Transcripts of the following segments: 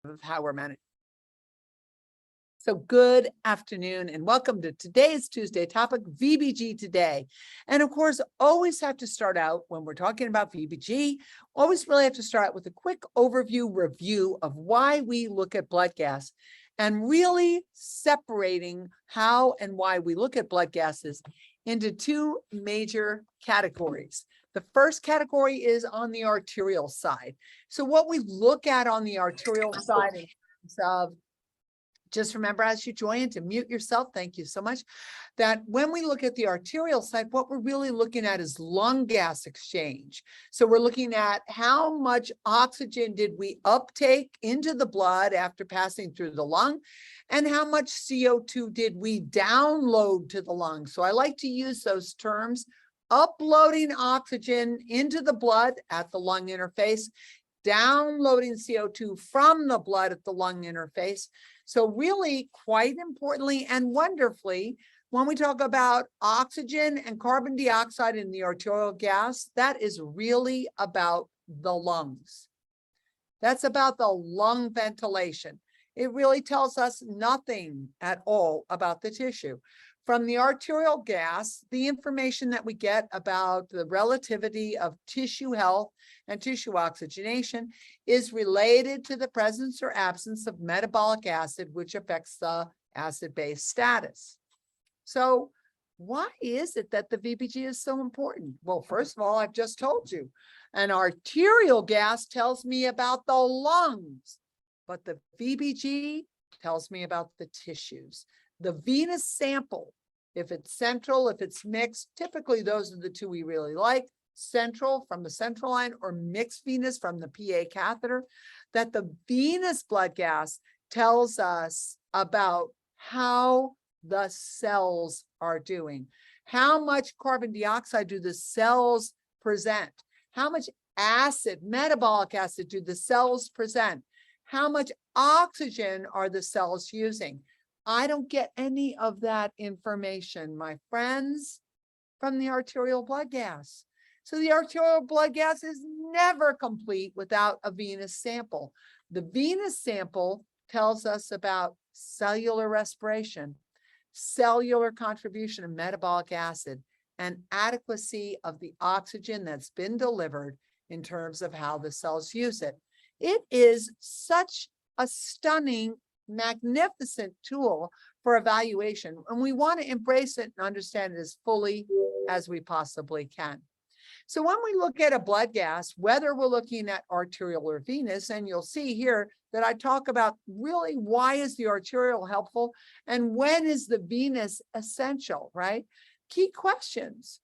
of how we're managing. So good afternoon and welcome to today's Tuesday topic, VBG Today. And of course, always have to start out when we're talking about VBG, always really have to start out with a quick overview review of why we look at blood gas and really separating how and why we look at blood gases into two major categories. The first category is on the arterial side. So what we look at on the arterial side in terms of, just remember as you join to mute yourself, thank you so much, that when we look at the arterial side, what we're really looking at is lung gas exchange. So we're looking at how much oxygen did we uptake into the blood after passing through the lung, and how much CO2 did we download to the lung. So I like to use those terms, uploading oxygen into the blood at the lung interface, downloading CO2 from the blood at the lung interface. So really quite importantly and wonderfully, when we talk about oxygen and carbon dioxide in the arterial gas, that is really about the lungs. That's about the lung ventilation. It really tells us nothing at all about the tissue. From the arterial gas, the information that we get about the relativity of tissue health and tissue oxygenation is related to the presence or absence of metabolic acid, which affects the acid-base status. So why is it that the VBG is so important? Well, first of all, I've just told you, an arterial gas tells me about the lungs, but the VBG tells me about the tissues. The venous sample, if it's central, if it's mixed, typically those are the two we really like, central from the central line or mixed venous from the PA catheter, that the venous blood gas tells us about how the cells are doing. How much carbon dioxide do the cells present? How much acid, metabolic acid, do the cells present? How much oxygen are the cells using? I don't get any of that information, my friends, from the arterial blood gas. So the arterial blood gas is never complete without a venous sample. The venous sample tells us about cellular respiration, cellular contribution of metabolic acid, and adequacy of the oxygen that's been delivered in terms of how the cells use it. It is such a stunning, magnificent tool for evaluation, and we want to embrace it and understand it as fully as we possibly can. So when we look at a blood gas, whether we're looking at arterial or venous, and you'll see here that I talk about really why is the arterial helpful and when is the venous essential, right? Key questions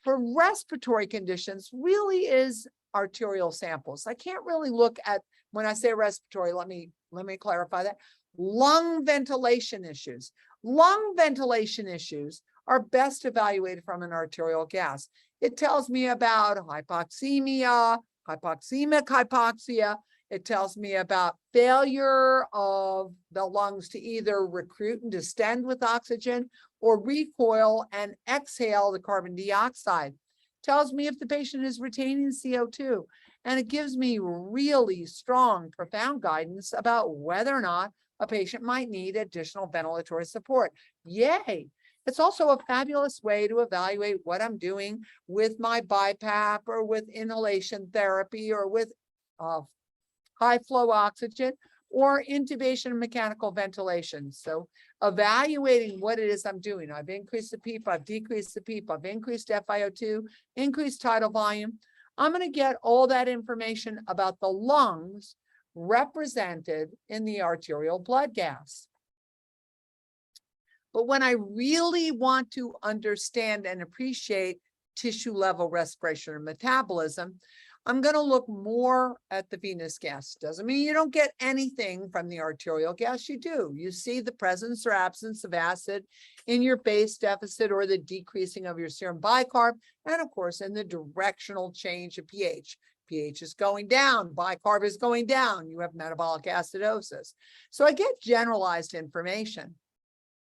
for respiratory conditions really is arterial samples. I can't really look at, when I say respiratory, let me clarify that. Lung ventilation issues. Lung ventilation issues are best evaluated from an arterial gas. It tells me about hypoxemia, hypoxemic hypoxia. It tells me about failure of the lungs to either recruit and distend with oxygen or recoil and exhale the carbon dioxide. It tells me if the patient is retaining CO2. And it gives me really strong, profound guidance about whether or not a patient might need additional ventilatory support. Yay! It's also a fabulous way to evaluate what I'm doing with my BiPAP or with inhalation therapy or with high flow oxygen or intubation and mechanical ventilation. So evaluating what it is I'm doing. I've increased the PEEP, I've decreased the PEEP, I've increased FiO2, increased tidal volume. I'm going to get all that information about the lungs represented in the arterial blood gas. But when I really want to understand and appreciate tissue level respiration and metabolism, I'm going to look more at the venous gas. Doesn't mean you don't get anything from the arterial gas. You do. You see the presence or absence of acid in your base deficit or the decreasing of your serum bicarb, and of course in the directional change of pH. pH is going down, bicarb is going down, you have metabolic acidosis. So I get generalized information.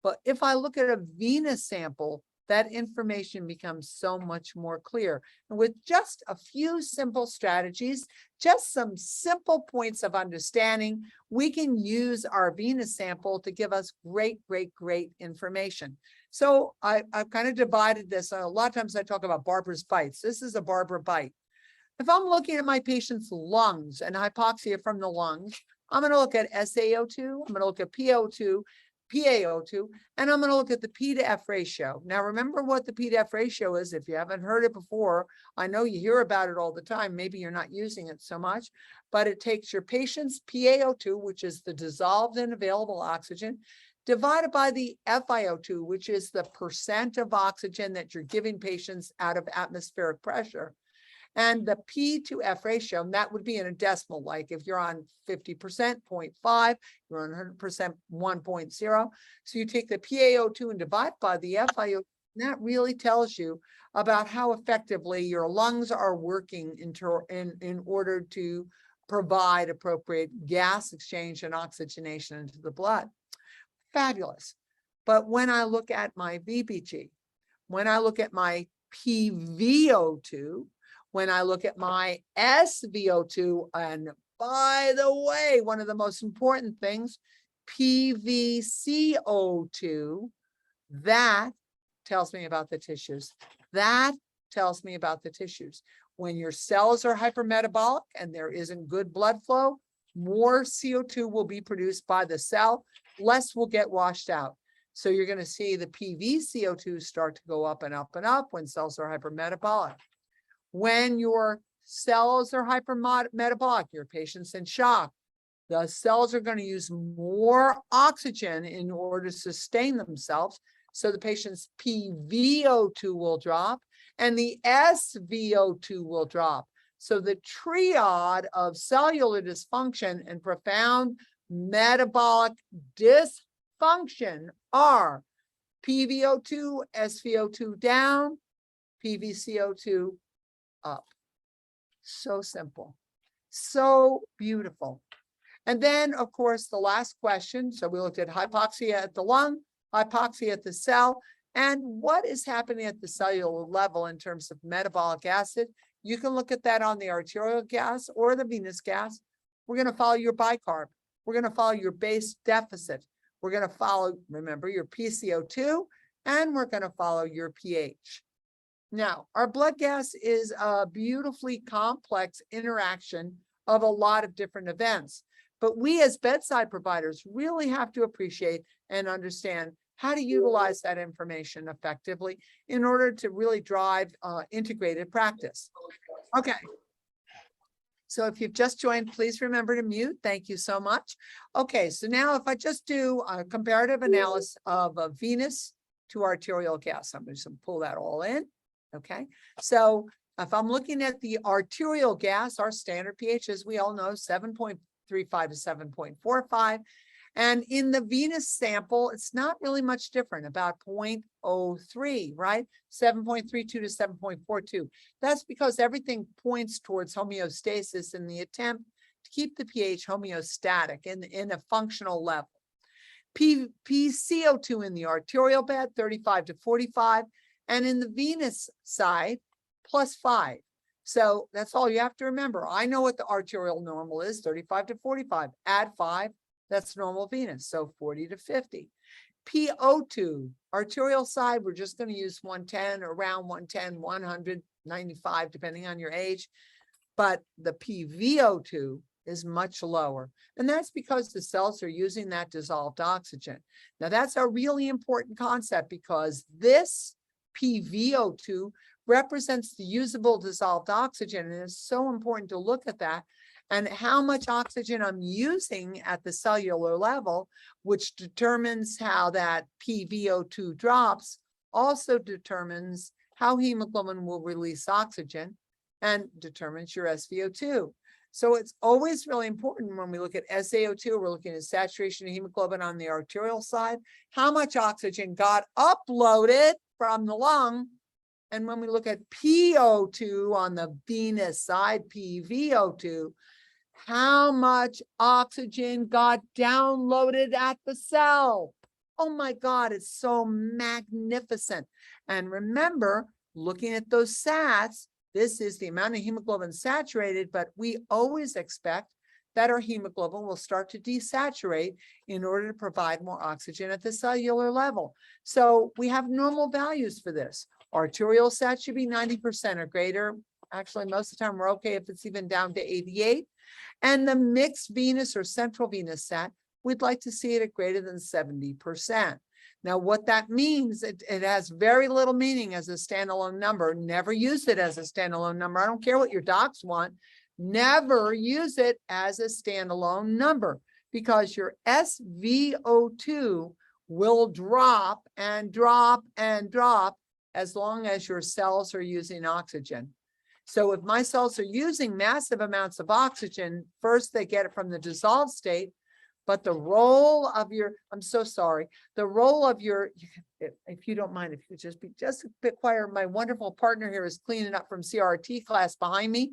But if I look at a venous sample, that information becomes so much more clear. And with just a few simple strategies, just some simple points of understanding, we can use our venous sample to give us great information. So I've kind of divided this. A lot of times I talk about Barbara's bites. This is a Barbara bite. If I'm looking at my patient's lungs and hypoxia from the lungs, I'm going to look at SaO2, I'm going to look at PaO2, and I'm going to look at the P to F ratio. Now, remember what the P to F ratio is. If you haven't heard it before, I know you hear about it all the time. Maybe you're not using it so much, but it takes your patient's PaO2, which is the dissolved and available oxygen, divided by the FiO2, which is the percent of oxygen that you're giving patients out of atmospheric pressure. And the P to F ratio, and that would be in a decimal, like if you're on 50%, 0.5, you're on 100%, 1.0. So you take the PaO2 and divide by the FiO2, and that really tells you about how effectively your lungs are working in order to provide appropriate gas exchange and oxygenation into the blood. Fabulous. But when I look at my VBG, when I look at my PVO2, when I look at my SVO2, and by the way, one of the most important things, PVCO2, that tells me about the tissues. That tells me about the tissues. When your cells are hypermetabolic and there isn't good blood flow, more CO2 will be produced by the cell, less will get washed out. So you're going to see the PVCO2 start to go up and up and up when cells are hypermetabolic. When your cells are hypermetabolic, your patient's in shock, the cells are going to use more oxygen in order to sustain themselves. So the patient's PVO2 will drop and the SVO2 will drop. So the triad of cellular dysfunction and profound metabolic dysfunction are PVO2, SVO2 down, PVCO2 up. So simple, so beautiful. And then, of course, the last question. So we looked at hypoxia at the lung, hypoxia at the cell, and what is happening at the cellular level in terms of metabolic acid. You can look at that on the arterial gas or the venous gas. We're going to follow your bicarb. We're going to follow your base deficit. We're going to follow, remember, your PCO2, and we're going to follow your pH. Now, our blood gas is a beautifully complex interaction of a lot of different events, but we as bedside providers really have to appreciate and understand how to utilize that information effectively in order to really drive integrated practice. Okay. So if you've just joined, please remember to mute. Thank you so much. Okay, so now if I just do a comparative analysis of a venous to arterial gas, I'm just going to pull that all in. Okay, so if I'm looking at the arterial gas, our standard pH, as we all know, 7.35 to 7.45. And in the venous sample, it's not really much different, about 0.03, right? 7.32 to 7.42. That's because everything points towards homeostasis in the attempt to keep the pH homeostatic in a functional level. PCO2 in the arterial bed, 35 to 45. And in the venous side, +5. So that's all you have to remember. I know what the arterial normal is, 35 to 45. Add 5, that's normal venous, so 40 to 50. PO2, arterial side, we're just going to use 110, around 110, 195, depending on your age. But the PVO2 is much lower. And that's because the cells are using that dissolved oxygen. Now, that's a really important concept because this PVO2 represents the usable dissolved oxygen, and it's so important to look at that and how much oxygen I'm using at the cellular level, which determines how that PVO2 drops, also determines how hemoglobin will release oxygen and determines your SVO2. So it's always really important when we look at SaO2, we're looking at saturation of hemoglobin on the arterial side, how much oxygen got uploaded from the lung. And when we look at PO2 on the venous side, PVO2, how much oxygen got downloaded at the cell. oh my God, it's so magnificent. And remember, looking at those sats, this is the amount of hemoglobin saturated, but we always expect that our hemoglobin will start to desaturate in order to provide more oxygen at the cellular level. So we have normal values for this. Arterial sat should be 90% or greater. Actually, most of the time we're okay if it's even down to 88. And the mixed venous or central venous sat, we'd like to see it at greater than 70%. Now, what that means, it has very little meaning as a standalone number. Never use it as a standalone number. I don't care what your docs want. Never use it as a standalone number, because your SVO2 will drop and drop and drop as long as your cells are using oxygen. So if my cells are using massive amounts of oxygen, first they get it from the dissolved state, but the role of your, I'm so sorry, the role of your, if you don't mind, if you just be just a bit quiet, my wonderful partner here is cleaning up from CRT class behind me,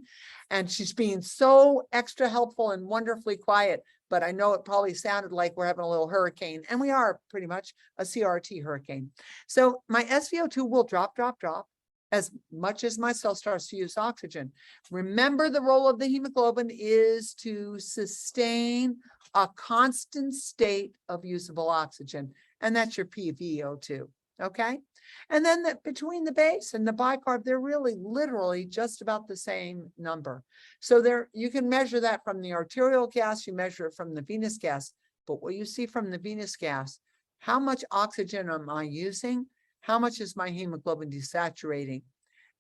and she's being so extra helpful and wonderfully quiet, but I know it probably sounded like we're having a little hurricane, and we are pretty much a CRT hurricane. So my SVO2 will drop, drop, drop as much as my cell starts to use oxygen. Remember, the role of the hemoglobin is to sustain a constant state of usable oxygen, and that's your PVO2, okay? And then between the base and the bicarb, they're really literally just about the same number. So there, you can measure that from the arterial gas, you measure it from the venous gas, but what you see from the venous gas, how much oxygen am I using? How much is my hemoglobin desaturating?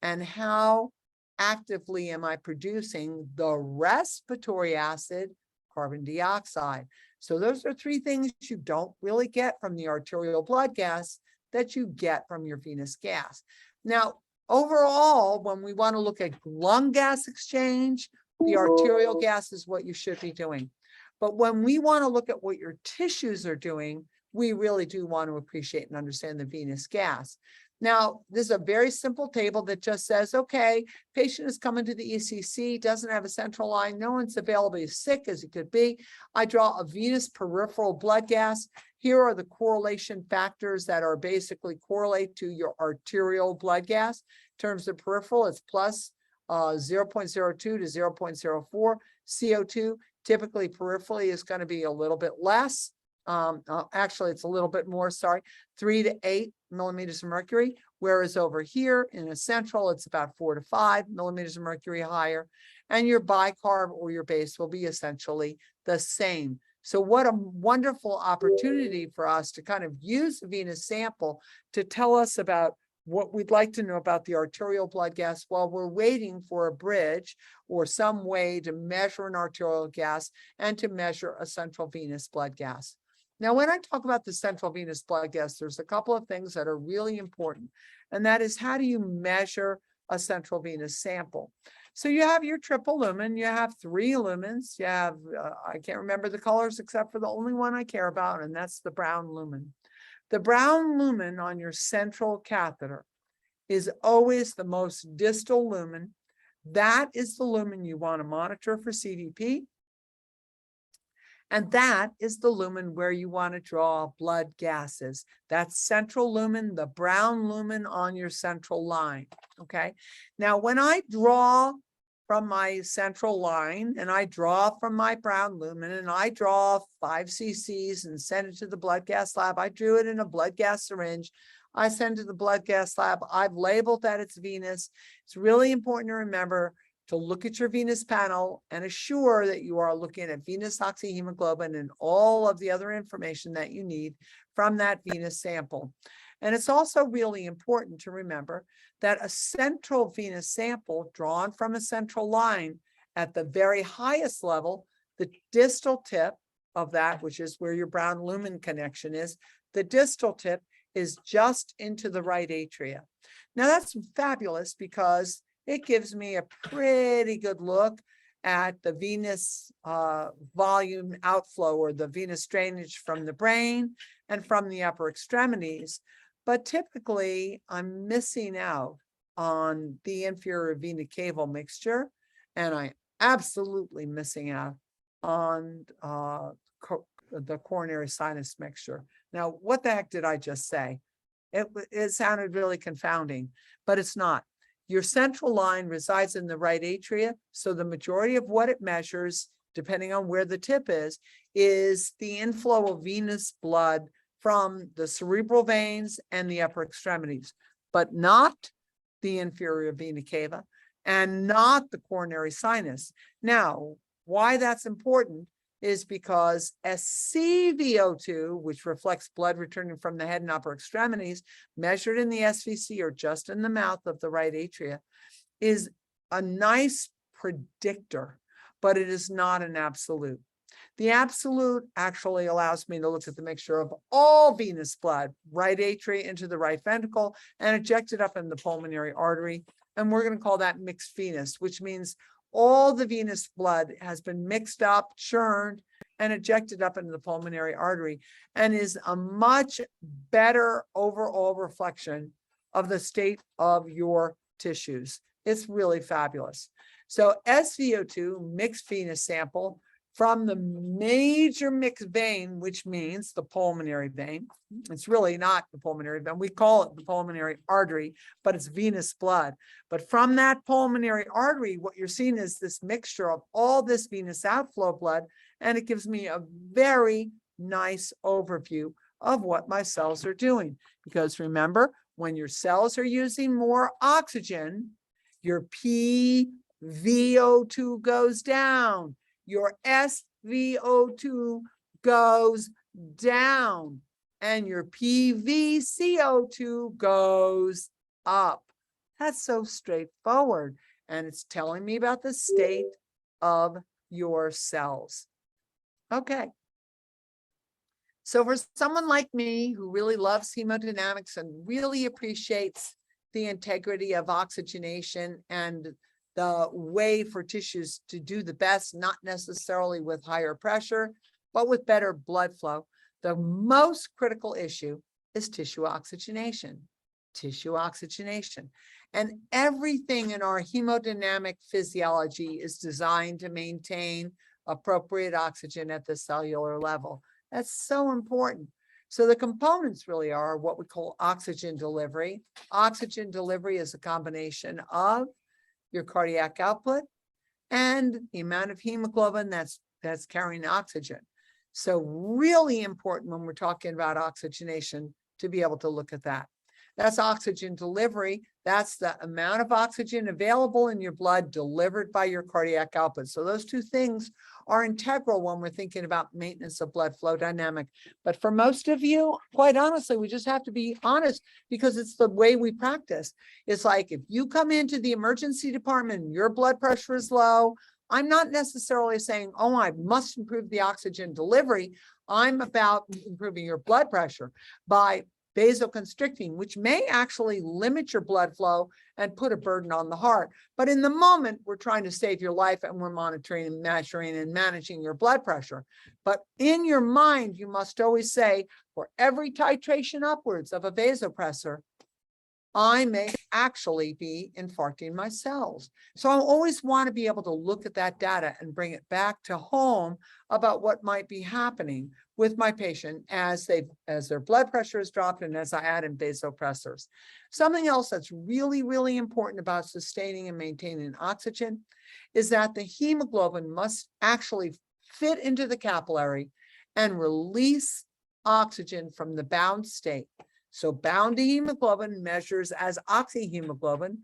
And how actively am I producing the respiratory acid, carbon dioxide? So those are three things you don't really get from the arterial blood gas that you get from your venous gas. Now, overall, when we want to look at lung gas exchange, the arterial gas is what you should be doing. But when we want to look at what your tissues are doing, we really do want to appreciate and understand the venous gas. Now, this is a very simple table that just says, okay, patient is coming to the ECC, doesn't have a central line, no one's available, he's sick as he could be. I draw a venous peripheral blood gas. Here are the correlation factors that are basically correlate to your arterial blood gas. In terms of peripheral, it's plus 0.02 to 0.04. CO2, typically peripherally, is going to be a little bit less. Actually, it's a little bit more, sorry, 3 to 8 millimeters of mercury, whereas over here in a central, it's about 4 to 5 millimeters of mercury higher, and your bicarb or your base will be essentially the same. So what a wonderful opportunity for us to kind of use the venous sample to tell us about what we'd like to know about the arterial blood gas while we're waiting for a bridge or some way to measure an arterial gas and to measure a central venous blood gas. Now, when I talk about the central venous blood gas, there's a couple of things that are really important, and that is, how do you measure a central venous sample? So you have your triple lumen, you have 3 lumens, you have, I can't remember the colors except for the only one I care about, and that's the brown lumen. The brown lumen on your central catheter is always the most distal lumen. That is the lumen you want to monitor for CVP. And that is the lumen where you want to draw blood gases. That's central lumen, the brown lumen on your central line, okay? Now, when I draw from my central line and I draw from my brown lumen and I draw 5 cc's and send it to the blood gas lab, I drew it in a blood gas syringe, I send it to the blood gas lab, I've labeled that it's venous. It's really important to remember to look at your venous panel and assure that you are looking at venous oxyhemoglobin and all of the other information that you need from that venous sample. And it's also really important to remember that a central venous sample drawn from a central line at the very highest level, the distal tip of that, which is where your brown lumen connection is, the distal tip is just into the right atria. Now that's fabulous because it gives me a pretty good look at the venous volume outflow or the venous drainage from the brain and from the upper extremities. But typically, I'm missing out on the inferior vena cava mixture, and I'm absolutely missing out on the coronary sinus mixture. Now, what the heck did I just say? It sounded really confounding, but it's not. Your central line resides in the right atria, so the majority of what it measures, depending on where the tip is the inflow of venous blood from the cerebral veins and the upper extremities, but not the inferior vena cava and not the coronary sinus. Now, why that's important is because SCVO2, which reflects blood returning from the head and upper extremities, measured in the SVC or just in the mouth of the right atria, is a nice predictor, but it is not an absolute. The absolute actually allows me to look at the mixture of all venous blood, right atria into the right ventricle, and eject it up in the pulmonary artery. And we're going to call that mixed venous, which means all the venous blood has been mixed up, churned, and ejected up into the pulmonary artery, and is a much better overall reflection of the state of your tissues. It's really fabulous. So SVO2, mixed venous sample from the major mixed vein, which means the pulmonary vein. It's really not the pulmonary vein. We call it the pulmonary artery, but it's venous blood. But from that pulmonary artery, what you're seeing is this mixture of all this venous outflow blood, and it gives me a very nice overview of what my cells are doing. Because remember, when your cells are using more oxygen, your PVO2 goes down. Your SVO2 goes down and your PVCO2 goes up. That's so straightforward. And it's telling me about the state of your cells. Okay. So for someone like me who really loves hemodynamics and really appreciates the integrity of oxygenation and the way for tissues to do the best, not necessarily with higher pressure, but with better blood flow, the most critical issue is tissue oxygenation. Tissue oxygenation. And everything in our hemodynamic physiology is designed to maintain appropriate oxygen at the cellular level. That's so important. So the components really are what we call oxygen delivery. Oxygen delivery is a combination of your cardiac output and the amount of hemoglobin that's carrying oxygen. So really important when we're talking about oxygenation to be able to look at that. That's oxygen delivery. That's the amount of oxygen available in your blood delivered by your cardiac output. So those two things are integral when we're thinking about maintenance of blood flow dynamic. But for most of you, quite honestly, we just have to be honest because it's the way we practice. It's like if you come into the emergency department and your blood pressure is low, I'm not necessarily saying, oh, I must improve the oxygen delivery. I'm about improving your blood pressure by vasoconstricting, which may actually limit your blood flow and put a burden on the heart. But in the moment, we're trying to save your life and we're monitoring and measuring and managing your blood pressure. But in your mind, you must always say, for every titration upwards of a vasopressor, I may actually be infarcting my cells. So I always want to be able to look at that data and bring it back to home about what might be happening with my patient as their blood pressure is dropped and as I add in vasopressors. Something else that's really, really important about sustaining and maintaining oxygen is that the hemoglobin must actually fit into the capillary and release oxygen from the bound state. So bound to hemoglobin measures as oxyhemoglobin,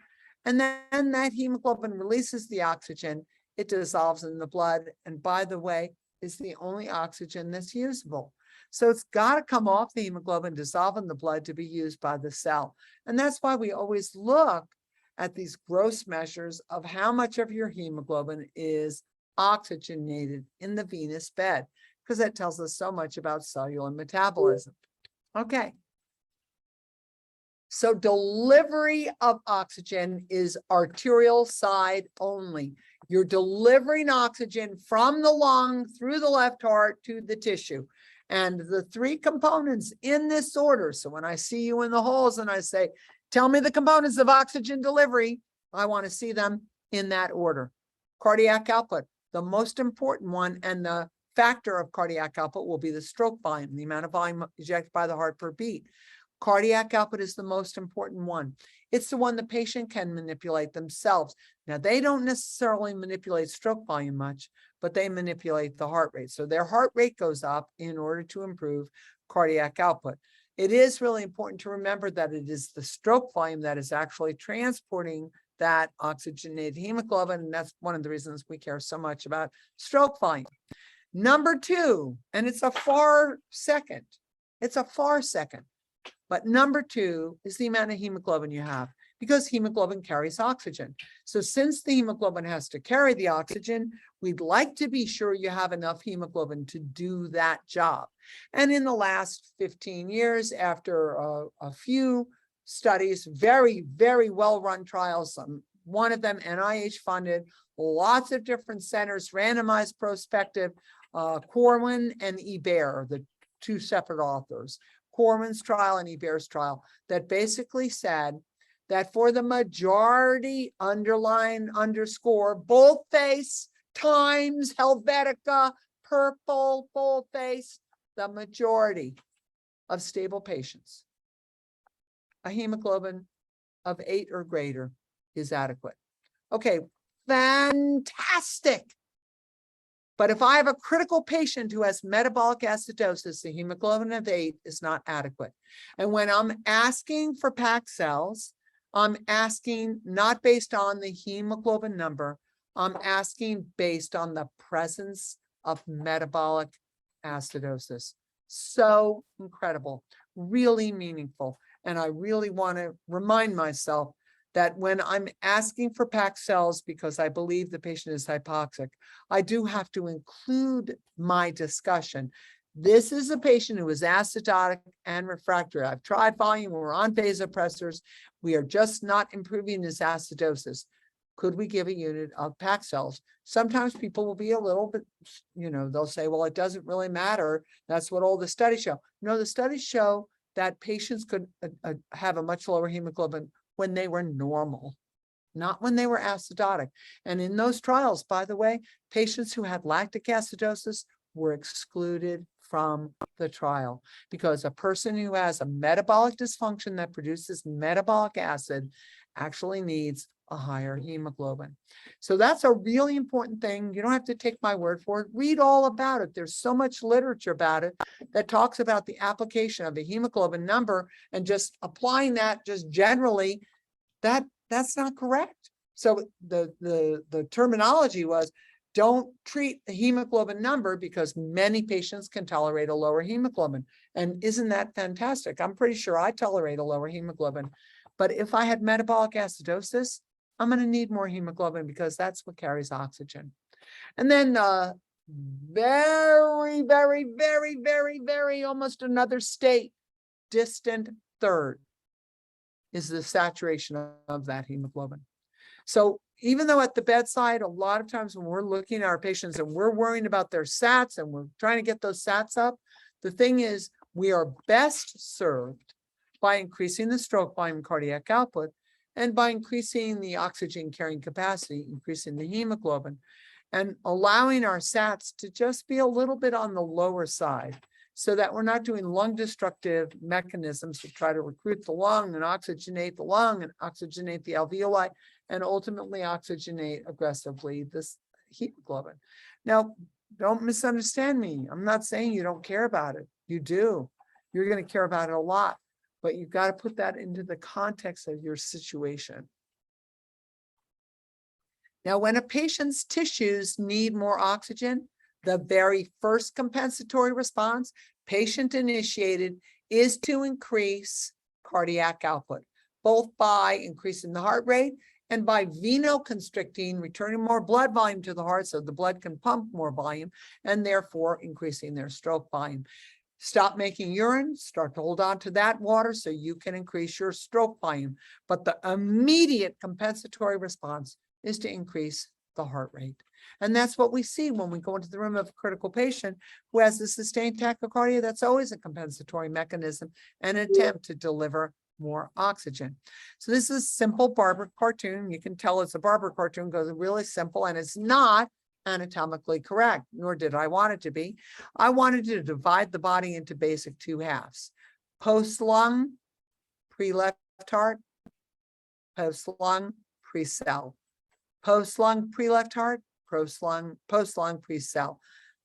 and then that hemoglobin releases the oxygen, it dissolves in the blood, and by the way, is the only oxygen that's usable. So it's got to come off the hemoglobin, dissolve in the blood to be used by the cell. And that's why we always look at these gross measures of how much of your hemoglobin is oxygenated in the venous bed, because that tells us so much about cellular metabolism. Okay. So delivery of oxygen is arterial side only. You're delivering oxygen from the lung through the left heart to the tissue. And the three components in this order. So when I see you in the halls and I say, tell me the components of oxygen delivery, I want to see them in that order. Cardiac output, the most important one and the factor of cardiac output will be the stroke volume, the amount of volume ejected by the heart per beat. Cardiac output is the most important one. It's the one the patient can manipulate themselves. Now, they don't necessarily manipulate stroke volume much, but they manipulate the heart rate. So their heart rate goes up in order to improve cardiac output. It is really important to remember that it is the stroke volume that is actually transporting that oxygenated hemoglobin, and that's one of the reasons we care so much about stroke volume. Number two, and it's a far second, but number two is the amount of hemoglobin you have, because hemoglobin carries oxygen. So since the hemoglobin has to carry the oxygen, we'd like to be sure you have enough hemoglobin to do that job. And in the last 15 years, after a few studies, very, very well-run trials, one of them NIH funded, lots of different centers, randomized prospective, Corwin and Ebert, the two separate authors, Corwin's trial and Ebert's trial, that basically said that for the majority, underline, underscore, boldface times Helvetica, purple, boldface, the majority of stable patients, a hemoglobin of 8 or greater is adequate. Okay, fantastic. But if I have a critical patient who has metabolic acidosis, the hemoglobin of 8 is not adequate. And when I'm asking for packed cells, I'm asking not based on the hemoglobin number, I'm asking based on the presence of metabolic acidosis. So incredible, really meaningful. And I really want to remind myself that when I'm asking for packed cells because I believe the patient is hypoxic, I do have to include my discussion. This is a patient who is acidotic and refractory. I've tried volume, we're on vasopressors. We are just not improving his acidosis. Could we give a unit of packed cells? Sometimes people will be a little bit, they'll say, well, it doesn't really matter. That's what all the studies show. No, the studies show that patients could have a much lower hemoglobin when they were normal, not when they were acidotic. And in those trials, by the way, patients who had lactic acidosis were excluded from the trial because a person who has a metabolic dysfunction that produces metabolic acid actually needs a higher hemoglobin. So that's a really important thing. You don't have to take my word for it. Read all about it. There's so much literature about it that talks about the application of a hemoglobin number, and just applying that just generally, that's not correct. So the terminology was, don't treat the hemoglobin number because many patients can tolerate a lower hemoglobin. And isn't that fantastic? I'm pretty sure I tolerate a lower hemoglobin. But if I had metabolic acidosis, I'm going to need more hemoglobin because that's what carries oxygen. And then very, very, very, very, very almost another state, distant third, is the saturation of that hemoglobin. So even though at the bedside, a lot of times when we're looking at our patients and we're worrying about their SATs and we're trying to get those SATs up, the thing is we are best served by increasing the stroke volume cardiac output and by increasing the oxygen carrying capacity, increasing the hemoglobin, and allowing our SATs to just be a little bit on the lower side so that we're not doing lung destructive mechanisms to try to recruit the lung and oxygenate the lung and oxygenate the alveoli and ultimately oxygenate aggressively this hemoglobin. Now, don't misunderstand me. I'm not saying you don't care about it. You do. You're going to care about it a lot, but you've got to put that into the context of your situation. Now, when a patient's tissues need more oxygen, the very first compensatory response, patient-initiated, is to increase cardiac output, both by increasing the heart rate and by venoconstricting, returning more blood volume to the heart so the blood can pump more volume, and therefore increasing their stroke volume. Stop making urine, start to hold on to that water so you can increase your stroke volume. But the immediate compensatory response is to increase the heart rate. And that's what we see when we go into the room of a critical patient who has a sustained tachycardia. That's always a compensatory mechanism, an attempt to deliver more oxygen. So this is a simple barber cartoon. You can tell it's a barber cartoon because it's really simple, and it's not anatomically correct, nor did I want it to be. I wanted to divide the body into basic two halves: post-lung, pre-left heart, post-lung, pre-cell. Post-lung, pre-left heart, post-lung, pre-cell.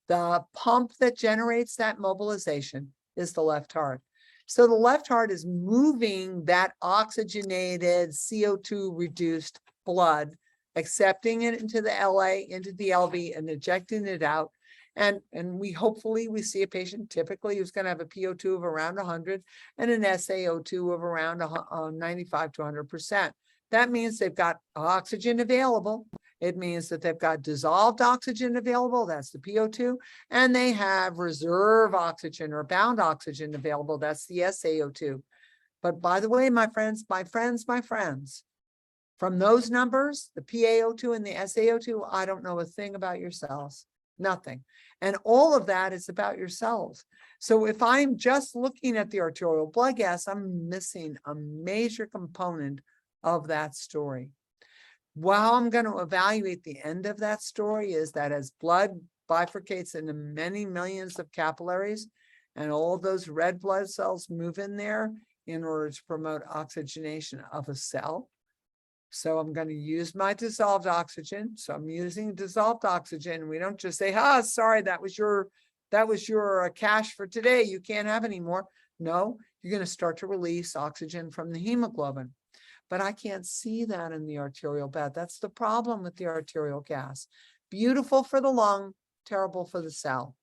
The pump that generates that mobilization is the left heart. So the left heart is moving that oxygenated CO2 reduced blood, accepting it into the LA, into the LV, and ejecting it out. And we hopefully see a patient typically who's going to have a PO2 of around 100 and an SaO2 of around 95 to 100%. That means they've got oxygen available. It means that they've got dissolved oxygen available, that's the PO2, and they have reserve oxygen or bound oxygen available, that's the SaO2. But by the way, my friends, from those numbers, the PaO2 and the SaO2, I don't know a thing about your cells, nothing. And all of that is about your cells. So if I'm just looking at the arterial blood gas, I'm missing a major component of that story. How I'm going to evaluate the end of that story is that as blood bifurcates into many millions of capillaries and all those red blood cells move in there in order to promote oxygenation of a cell. So I'm going to use my dissolved oxygen. So I'm using dissolved oxygen. We don't just say, sorry, that was your cash for today. You can't have any more. No, you're going to start to release oxygen from the hemoglobin. But I can't see that in the arterial bed. That's the problem with the arterial gas. Beautiful for the lung, terrible for the cell.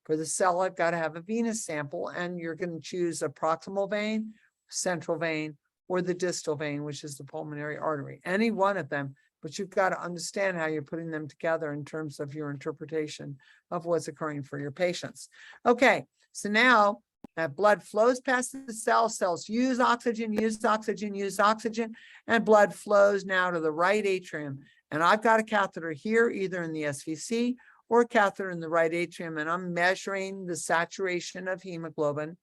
For the cell, I've got to have a venous sample, and you're going to choose a proximal vein, central vein, or the distal vein, which is the pulmonary artery. Any one of them, but you've got to understand how you're putting them together in terms of your interpretation of what's occurring for your patients. Okay, so now that blood flows past the cell, cells use oxygen, and blood flows now to the right atrium. And I've got a catheter here, either in the SVC or a catheter in the right atrium, and I'm measuring the saturation of hemoglobin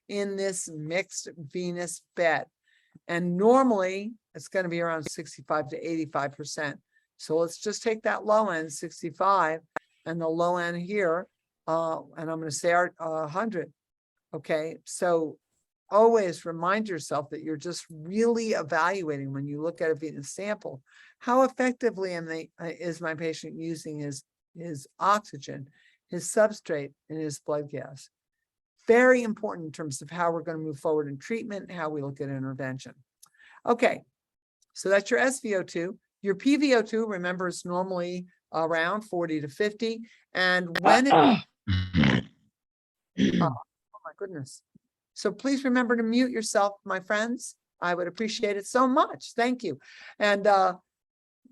in this mixed venous bed. And normally it's going to be around 65 to 85%. So let's just take that low end, 65, and the low end here, and I'm going to say 100. Okay, so always remind yourself that you're just really evaluating when you look at a venous sample, how effectively is my patient using his oxygen, his substrate, and his blood gas. Very important in terms of how we're going to move forward in treatment and how we look at intervention. Okay, so that's your SVO2. Your PVO2, remember, is normally around 40 to 50. And when it... Oh my goodness. So please remember to mute yourself, my friends. I would appreciate it so much. Thank you. And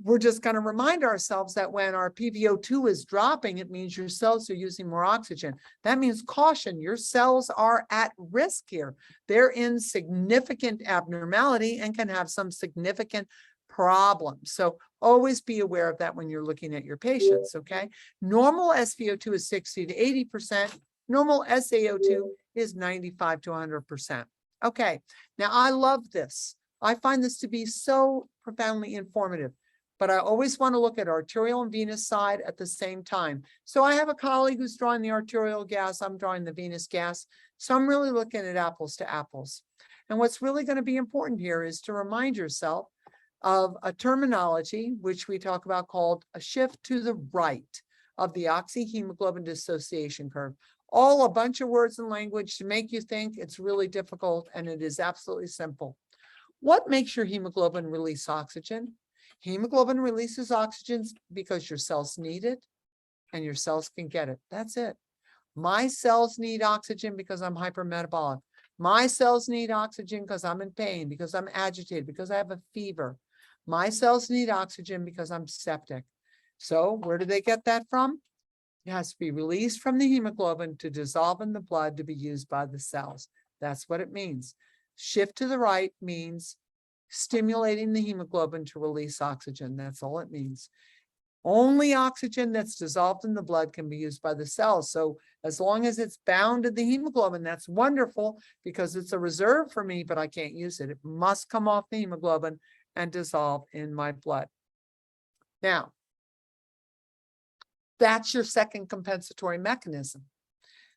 we're just going to remind ourselves that when our PVO2 is dropping, it means your cells are using more oxygen. That means caution. Your cells are at risk here. They're in significant abnormality and can have some significant problems. So always be aware of that when you're looking at your patients, okay? Normal SVO2 is 60 to 80%. Normal SaO2 is 95 to 100%. Okay, now I love this. I find this to be so profoundly informative, but I always want to look at arterial and venous side at the same time. So I have a colleague who's drawing the arterial gas, I'm drawing the venous gas. So I'm really looking at apples to apples. And what's really going to be important here is to remind yourself of a terminology, which we talk about, called a shift to the right of the oxyhemoglobin dissociation curve. All a bunch of words and language to make you think it's really difficult, and it is absolutely simple. What makes your hemoglobin release oxygen? Hemoglobin releases oxygen because your cells need it and your cells can get it. That's it. My cells need oxygen because I'm hypermetabolic. My cells need oxygen because I'm in pain, because I'm agitated, because I have a fever. My cells need oxygen because I'm septic. So where do they get that from? It has to be released from the hemoglobin to dissolve in the blood to be used by the cells. That's what it means. Shift to the right means stimulating the hemoglobin to release oxygen. That's all it means. Only oxygen that's dissolved in the blood can be used by the cells. So as long as it's bound to the hemoglobin, that's wonderful because it's a reserve for me, but I can't use it. It must come off the hemoglobin and dissolve in my blood. Now, That's your second compensatory mechanism.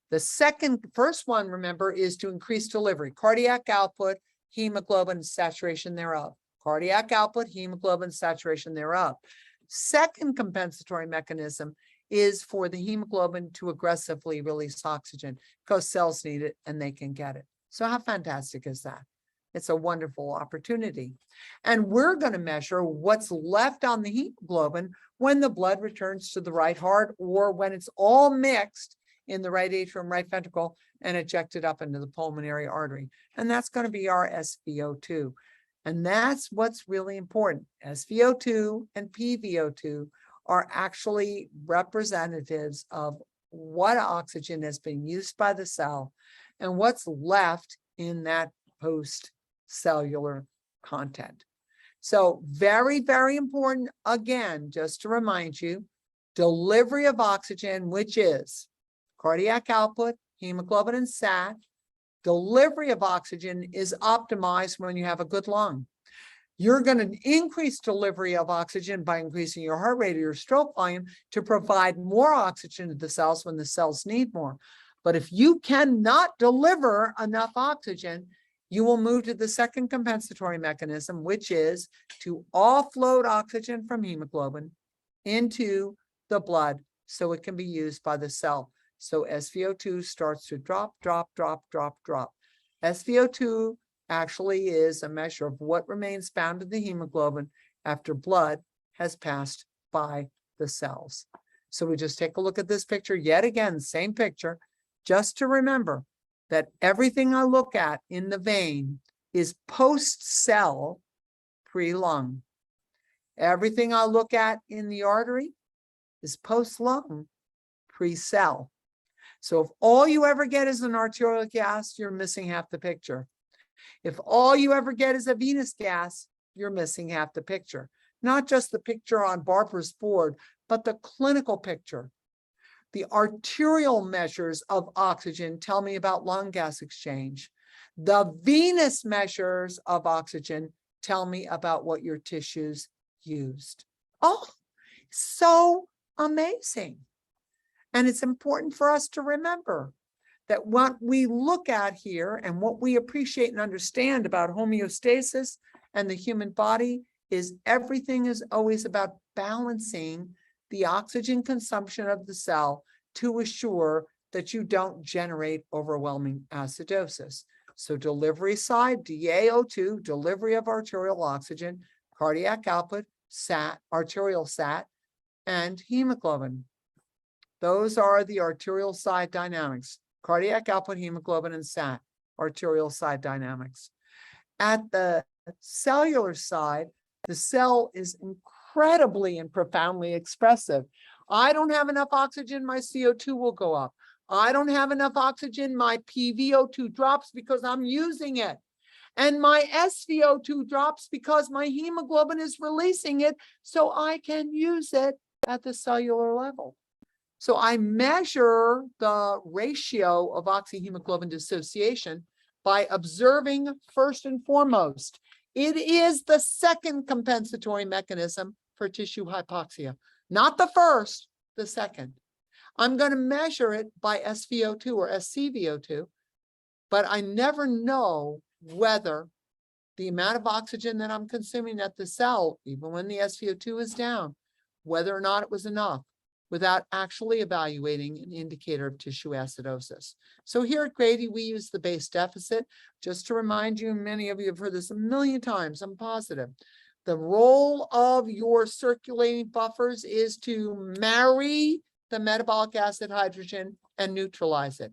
The first one, remember, is to increase delivery, cardiac output, hemoglobin, saturation thereof. Cardiac output, hemoglobin, saturation thereof. Second compensatory mechanism is for the hemoglobin to aggressively release oxygen because cells need it and they can get it. So how fantastic is that? It's a wonderful opportunity. And we're going to measure what's left on the hemoglobin when the blood returns to the right heart or when it's all mixed in the right atrium, right ventricle, and ejected up into the pulmonary artery. And that's going to be our SVO2. And that's what's really important. SVO2 and PVO2 are actually representatives of what oxygen has been used by the cell and what's left in that post-cellular content. So very, very important, again, just to remind you, delivery of oxygen, which is cardiac output, hemoglobin, and SAT. Delivery of oxygen is optimized when you have a good lung. You're going to increase delivery of oxygen by increasing your heart rate or your stroke volume to provide more oxygen to the cells when the cells need more. But if you cannot deliver enough oxygen, you will move to the second compensatory mechanism, which is to offload oxygen from hemoglobin into the blood so it can be used by the cell. So SVO2 starts to drop, drop, drop, drop, drop. SVO2 actually is a measure of what remains bound to the hemoglobin after blood has passed by the cells. So we just take a look at this picture yet again, same picture, just to remember that everything I look at in the vein is post-cell, pre-lung. Everything I look at in the artery is post-lung, pre-cell. So if all you ever get is an arterial gas, you're missing half the picture. If all you ever get is a venous gas, you're missing half the picture. Not just the picture on Barbara's board, but the clinical picture. The arterial measures of oxygen tell me about lung gas exchange. The venous measures of oxygen tell me about what your tissues used. Oh, so amazing. And it's important for us to remember that what we look at here and what we appreciate and understand about homeostasis and the human body is everything is always about balancing the oxygen consumption of the cell to assure that you don't generate overwhelming acidosis. So delivery side, DaO2, delivery of arterial oxygen, cardiac output, SAT, arterial SAT, and hemoglobin. Those are the arterial side dynamics. Cardiac output, hemoglobin, and SAT, arterial side dynamics. At the cellular side, the cell is incredibly and profoundly expressive. I don't have enough oxygen, my CO2 will go up. I don't have enough oxygen, my PVO2 drops because I'm using it. And my SVO2 drops because my hemoglobin is releasing it so I can use it at the cellular level. So I measure the ratio of oxyhemoglobin dissociation by observing first and foremost. It is the second compensatory mechanism for tissue hypoxia, not the first, the second. I'm going to measure it by SVO2 or SCVO2, but I never know whether the amount of oxygen that I'm consuming at the cell, even when the SVO2 is down, whether or not it was enough, without actually evaluating an indicator of tissue acidosis. So here at Grady, we use the base deficit. Just to remind you, many of you have heard this a million times, I'm positive. The role of your circulating buffers is to marry the metabolic acid hydrogen and neutralize it.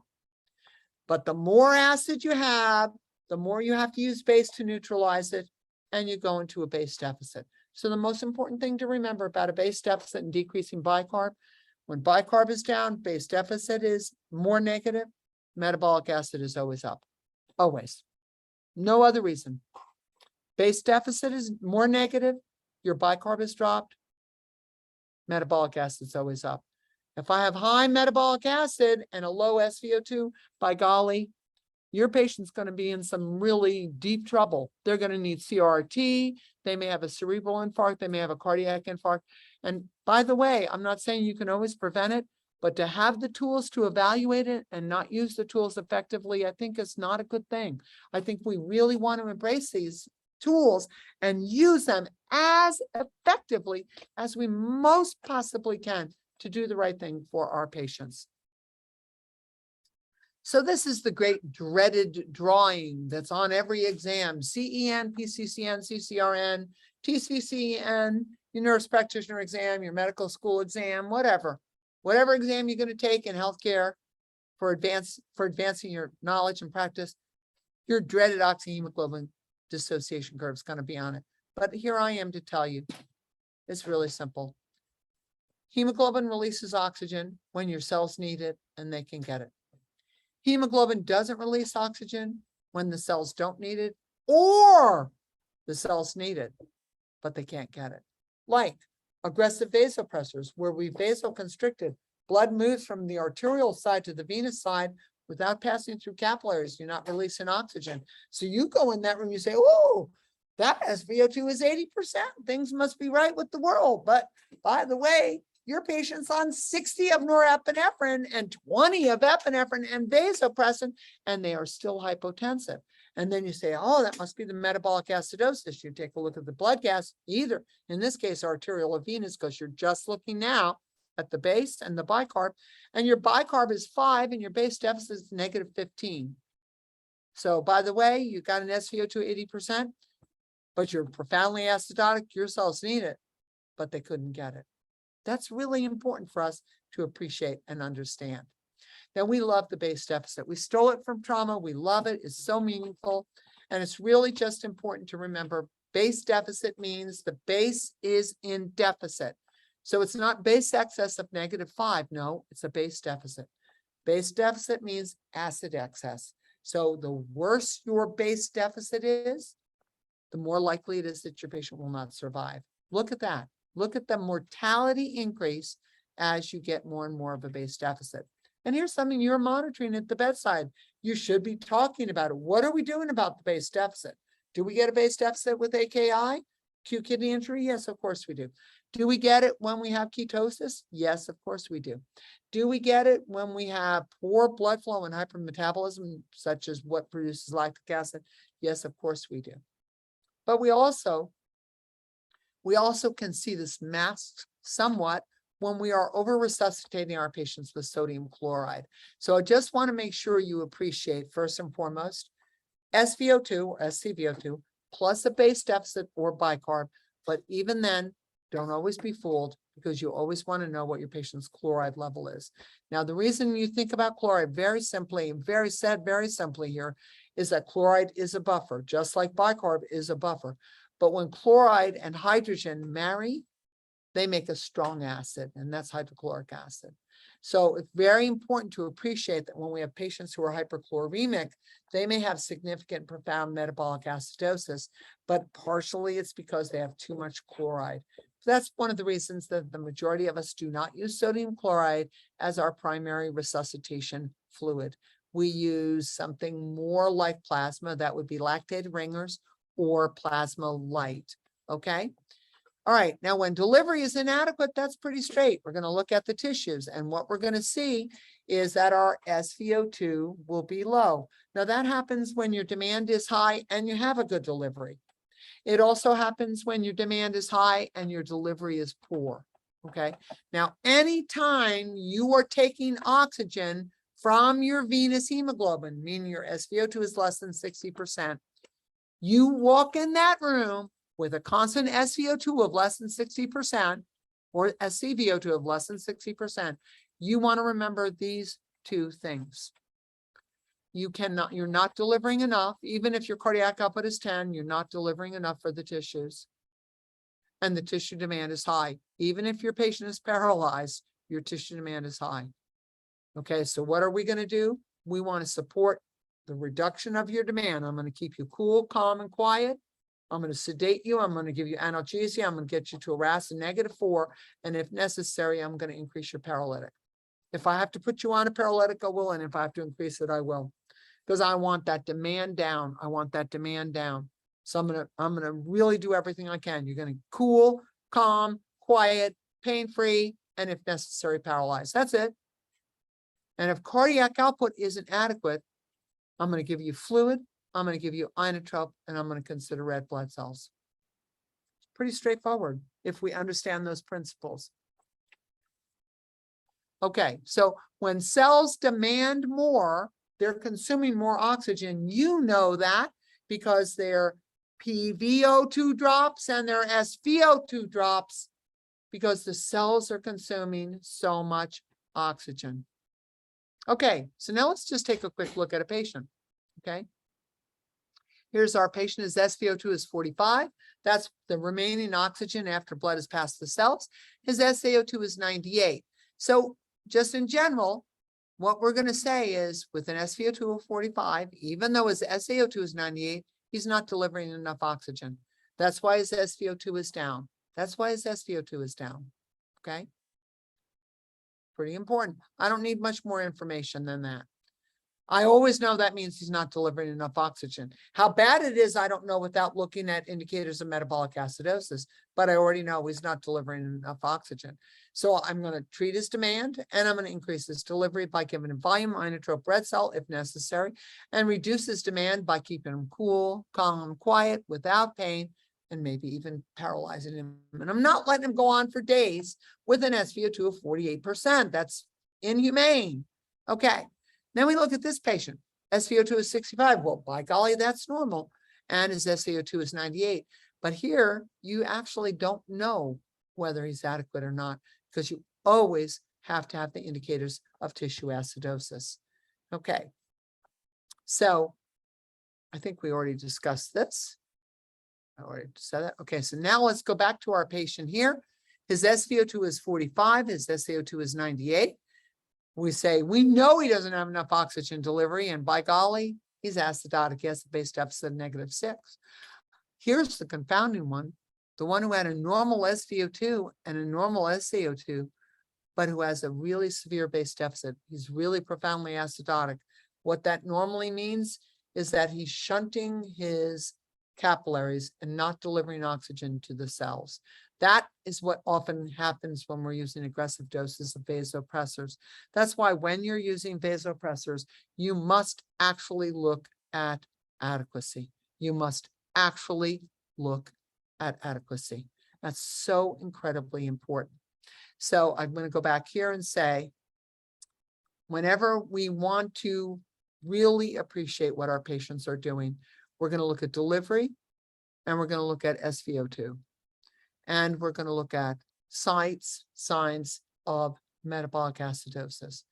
But the more acid you have, the more you have to use base to neutralize it, and you go into a base deficit. So the most important thing to remember about a base deficit and decreasing bicarb, when bicarb is down, base deficit is more negative, metabolic acid is always up, always. No other reason. Base deficit is more negative, your bicarb is dropped, metabolic acid is always up. If I have high metabolic acid and a low SVO2, by golly, your patient's going to be in some really deep trouble. They're going to need CRT. They may have a cerebral infarct. They may have a cardiac infarct. And by the way, I'm not saying you can always prevent it, but to have the tools to evaluate it and not use the tools effectively, I think is not a good thing. I think we really want to embrace these tools and use them as effectively as we most possibly can to do the right thing for our patients. So this is the great dreaded drawing that's on every exam: CEN, PCCN, CCRN, TCCN, your nurse practitioner exam, your medical school exam, whatever exam you're going to take in healthcare for advancing your knowledge and practice, your dreaded oxyhemoglobin dissociation curve is going to be on it. But here I am to tell you, it's really simple. Hemoglobin releases oxygen when your cells need it and they can get it. Hemoglobin doesn't release oxygen when the cells don't need it, or the cells need it, but they can't get it. Like aggressive vasopressors, where we vasoconstricted, blood moves from the arterial side to the venous side without passing through capillaries. You're not releasing oxygen. So you go in that room, you say, oh, that SpO2 is 80%. Things must be right with the world. But by the way, your patient's on 60 of norepinephrine and 20 of epinephrine and vasopressin, and they are still hypotensive. And then you say, oh, that must be the metabolic acidosis. You take a look at the blood gas, either in this case, arterial or venous, because you're just looking now at the base and the bicarb, and your bicarb is 5 and your base deficit is negative 15. So by the way, you got an SpO2 80%, but you're profoundly acidotic. Your cells need it, but they couldn't get it. That's really important for us to appreciate and understand. Then we love the base deficit. We stole it from trauma. We love it. It's so meaningful. And it's really just important to remember base deficit means the base is in deficit. So it's not base excess of -5. No, it's a base deficit. Base deficit means acid excess. So the worse your base deficit is, the more likely it is that your patient will not survive. Look at that. Look at the mortality increase as you get more and more of a base deficit. And here's something you're monitoring at the bedside. You should be talking about it. What are we doing about the base deficit? Do we get a base deficit with AKI? Acute kidney injury? Yes, of course we do. Do we get it when we have ketosis? Yes, of course we do. Do we get it when we have poor blood flow and hypermetabolism, such as what produces lactic acid? Yes, of course we do. But we also can see this masked somewhat when we are over-resuscitating our patients with sodium chloride. So I just want to make sure you appreciate, first and foremost, SVO2 or SCVO2 plus a base deficit or bicarb. But even then, don't always be fooled, because you always want to know what your patient's chloride level is. Now, the reason you think about chloride very simply, very simply here, is that chloride is a buffer, just like bicarb is a buffer. But when chloride and hydrogen marry, they make a strong acid, and that's hydrochloric acid. So it's very important to appreciate that when we have patients who are hyperchloremic, they may have significant, profound metabolic acidosis, but partially it's because they have too much chloride. So that's one of the reasons that the majority of us do not use sodium chloride as our primary resuscitation fluid. We use something more like plasma, that would be lactated ringers or plasma light, okay? All right, now when delivery is inadequate, that's pretty straight. We're gonna look at the tissues, and what we're gonna see is that our SVO2 will be low. Now that happens when your demand is high and you have a good delivery. It also happens when your demand is high and your delivery is poor, okay? Now, anytime you are taking oxygen from your venous hemoglobin, meaning your SVO2 is less than 60%, you walk in that room with a constant SVO2 of less than 60% or SCVO2 of less than 60%, you want to remember these two things. You're not delivering enough. Even if your cardiac output is 10, you're not delivering enough for the tissues. And the tissue demand is high. Even if your patient is paralyzed, your tissue demand is high. Okay, so what are we going to do? We want to support the reduction of your demand. I'm going to keep you cool, calm, and quiet. I'm going to sedate you. I'm going to give you analgesia. I'm going to get you to a RASS of -4. And if necessary, I'm going to increase your paralytic. If I have to put you on a paralytic, I will. And if I have to increase it, I will. Because I want that demand down. I want that demand down. So I'm going to really do everything I can. You're going to cool, calm, quiet, pain-free, and if necessary, paralyzed. That's it. And if cardiac output isn't adequate, I'm going to give you fluid, I'm going to give you inotrope, and I'm going to consider red blood cells. Pretty straightforward if we understand those principles. Okay, so when cells demand more, they're consuming more oxygen. You know that because their PVO2 drops and their SVO2 drops because the cells are consuming so much oxygen. Okay, so now let's just take a quick look at a patient. Okay, here's our patient. His SVO2 is 45. That's the remaining oxygen after blood has passed the cells. His SaO2 is 98. So just in general, what we're going to say is with an SVO2 of 45, even though his SaO2 is 98, he's not delivering enough oxygen. That's why his SVO2 is down. That's why his SVO2 is down. Okay. Pretty important. I don't need much more information than that. I always know that means he's not delivering enough oxygen. How bad it is, I don't know without looking at indicators of metabolic acidosis, but I already know he's not delivering enough oxygen. So I'm going to treat his demand and I'm going to increase his delivery by giving him volume inotrope red cell if necessary, and reduce his demand by keeping him cool, calm, quiet, without pain, and maybe even paralyzing him. And I'm not letting him go on for days with an SVO2 of 48%. That's inhumane. Okay. Then we look at this patient. SVO2 is 65. Well, by golly, that's normal. And his SaO2 is 98. But here, you actually don't know whether he's adequate or not, because you always have to have the indicators of tissue acidosis. Okay. So I think we already discussed this. I already said that. Okay, so now let's go back to our patient here. His SVO2 is 45. His SaO2 is 98. We say, we know he doesn't have enough oxygen delivery, and by golly, he's acidotic. He has a base deficit of -6. Here's the confounding one, the one who had a normal SVO2 and a normal SaO2, but who has a really severe base deficit. He's really profoundly acidotic. What that normally means is that he's shunting his capillaries and not delivering oxygen to the cells. That is what often happens when we're using aggressive doses of vasopressors. That's why when you're using vasopressors, you must actually look at adequacy. You must actually look at adequacy. That's so incredibly important. So I'm going to go back here and say, whenever we want to really appreciate what our patients are doing, we're going to look at delivery, and we're going to look at SVO2. And we're going to look at signs of metabolic acidosis.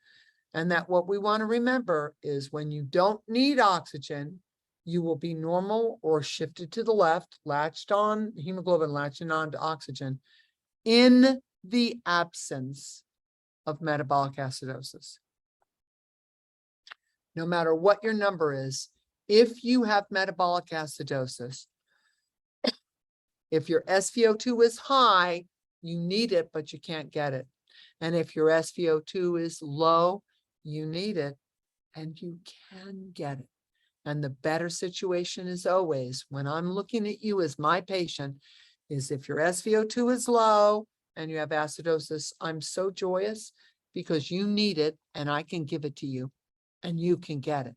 And that what we want to remember is when you don't need oxygen, you will be normal or shifted to the left, latched on, hemoglobin latching on to oxygen in the absence of metabolic acidosis. No matter what your number is, if you have metabolic acidosis, if your SVO2 is high, you need it, but you can't get it. And if your SVO2 is low, you need it, and you can get it. And the better situation is always, when I'm looking at you as my patient, is if your SVO2 is low and you have acidosis, I'm so joyous because you need it and I can give it to you and you can get it.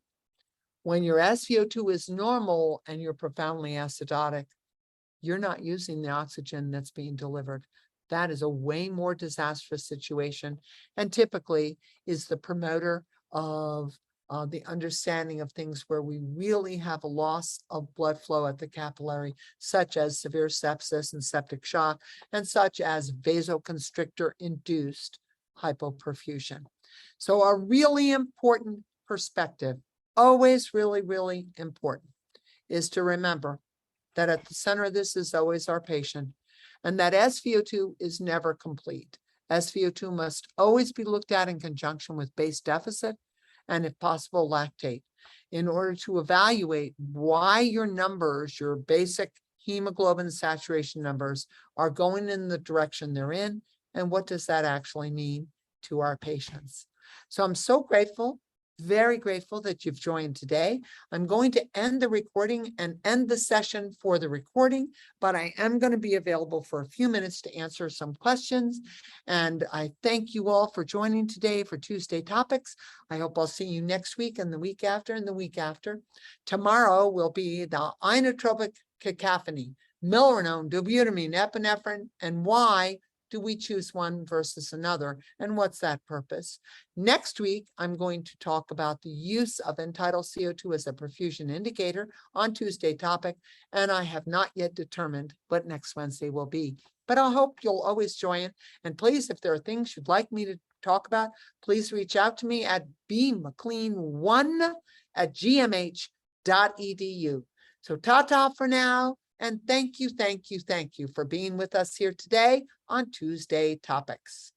When your SVO2 is normal and you're profoundly acidotic, you're not using the oxygen that's being delivered. That is a way more disastrous situation, and typically is the promoter of the understanding of things where we really have a loss of blood flow at the capillary, such as severe sepsis and septic shock, and such as vasoconstrictor-induced hypoperfusion. So a really important perspective, always really, really important, is to remember that at the center of this is always our patient, and that SVO2 is never complete. SVO2 must always be looked at in conjunction with base deficit and, if possible, lactate, in order to evaluate why your numbers, your basic hemoglobin saturation numbers, are going in the direction they're in, and what does that actually mean to our patients. So I'm so grateful very grateful that you've joined today. I'm going to end the recording and end the session for the recording, but I am going to be available for a few minutes to answer some questions. And I thank you all for joining today for Tuesday Topics. I hope I'll see you next week and the week after and the week after. Tomorrow will be the inotropic cacophony, milrinone, dobutamine, epinephrine, and why do we choose one versus another, and what's that purpose? Next week, I'm going to talk about the use of end-tidal CO2 as a perfusion indicator on Tuesday Topic, and I have not yet determined what next Wednesday will be. But I hope you'll always join. And please, if there are things you'd like me to talk about, please reach out to me at bmclean1@gmh.edu. So ta-ta for now. And thank you for being with us here today on Tuesday Topics.